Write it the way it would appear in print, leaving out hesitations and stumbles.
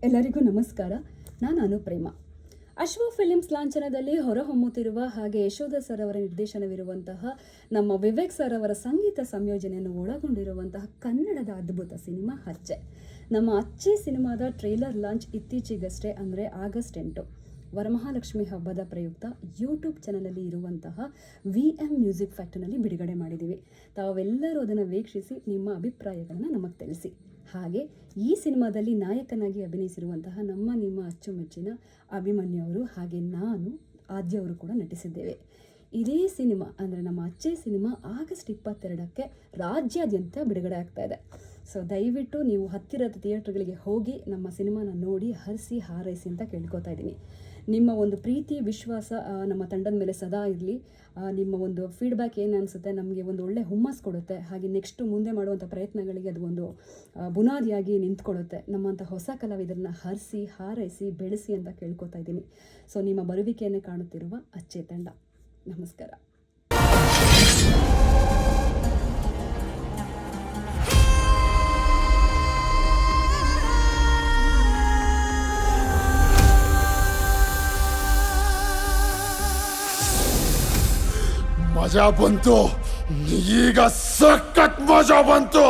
ಎಲ್ಲರಿಗೂ ನಮಸ್ಕಾರ. ನಾನು ಅನುಪ್ರೇಮ. ಅಶ್ವ ಫಿಲಿಮ್ಸ್ ಲಾಂಛನದಲ್ಲಿ ಹೊರಹೊಮ್ಮುತ್ತಿರುವ ಹಾಗೆ ಯಶೋಧ ಸರ್ ಅವರ ನಿರ್ದೇಶನವಿರುವಂತಹ ನಮ್ಮ ವಿವೇಕ್ ಸರ್ ಅವರ ಸಂಗೀತ ಸಂಯೋಜನೆಯನ್ನು ಒಳಗೊಂಡಿರುವಂತಹ ಕನ್ನಡದ ಅದ್ಭುತ ಸಿನಿಮಾ ಅಚ್ಚೆ. ನಮ್ಮ ಅಚ್ಚೆ ಸಿನಿಮಾದ ಟ್ರೇಲರ್ ಲಾಂಚ್ ಇತ್ತೀಚೆಗಷ್ಟೇ ಅಂದರೆ ಆಗಸ್ಟ್ 8 ವರಮಹಾಲಕ್ಷ್ಮಿ ಹಬ್ಬದ ಪ್ರಯುಕ್ತ ಯೂಟ್ಯೂಬ್ ಚಾನಲಲ್ಲಿ ಇರುವಂತಹ VM ಮ್ಯೂಸಿಕ್ ಫ್ಯಾಕ್ಟರಿನಲ್ಲಿ ಬಿಡುಗಡೆ ಮಾಡಿದ್ದೀವಿ. ತಾವೆಲ್ಲರೂ ಅದನ್ನು ವೀಕ್ಷಿಸಿ ನಿಮ್ಮ ಅಭಿಪ್ರಾಯಗಳನ್ನು ನಮಗೆ ತಿಳಿಸಿ. ಹಾಗೆ ಈ ಸಿನಿಮಾದಲ್ಲಿ ನಾಯಕನಾಗಿ ಅಭಿನಯಿಸಿರುವಂತಹ ನಿಮ್ಮ ಅಚ್ಚುಮೆಚ್ಚಿನ ಅಭಿಮನ್ಯು ಅವರು ಹಾಗೆ ನಾನು ಆದ್ಯ ಅವರು ಕೂಡ ನಟಿಸಿದ್ದೇವೆ. ಇದೇ ಸಿನಿಮಾ ಅಂದರೆ ನಮ್ಮ ಅಚ್ಚೆ ಸಿನಿಮಾ ಆಗಸ್ಟ್ 22ಕ್ಕೆ ರಾಜ್ಯಾದ್ಯಂತ ಬಿಡುಗಡೆ ಆಗ್ತಾ ಇದೆ. ಸೊ ದಯವಿಟ್ಟು ನೀವು ಹತ್ತಿರದ ಥಿಯೇಟರ್ಗಳಿಗೆ ಹೋಗಿ ನಮ್ಮ ಸಿನಿಮಾನ ನೋಡಿ ಹರಿಸಿ ಹಾರೈಸಿ ಅಂತ ಕೇಳ್ಕೊತಾ ಇದ್ದೀನಿ. ನಿಮ್ಮ ಒಂದು ಪ್ರೀತಿ ವಿಶ್ವಾಸ ನಮ್ಮ ತಂಡದ ಮೇಲೆ ಸದಾ ಇರಲಿ. ನಿಮ್ಮ ಒಂದು ಫೀಡ್ಬ್ಯಾಕ್ ಏನು ಅನಿಸುತ್ತೆ ನಮಗೆ ಒಂದು ಒಳ್ಳೆ ಹುಮ್ಮಸ್ ಕೊಡುತ್ತೆ. ಹಾಗೆ ನೆಕ್ಸ್ಟು ಮುಂದೆ ಮಾಡುವಂಥ ಪ್ರಯತ್ನಗಳಿಗೆ ಅದು ಒಂದು ಬುನಾದಿಯಾಗಿ ನಿಂತ್ಕೊಳ್ಳುತ್ತೆ. ನಮ್ಮಂಥ ಹೊಸ ಕಲಾವಿದರನ್ನ ಹರಿಸಿ ಹಾರೈಸಿ ಬೆಳೆಸಿ ಅಂತ ಕೇಳ್ಕೊತಾ ಇದ್ದೀನಿ. ಸೊ ನಿಮ್ಮ ಬರುವಿಕೆಯನ್ನೇ ಕಾಣುತ್ತಿರುವ ಅಚ್ಚೆ ತಂಡ. ನಮಸ್ಕಾರ. ಮಜಾ ಬಂತು, ಈಗ ಸಖತ್ ಮಜಾ ಬಂತು.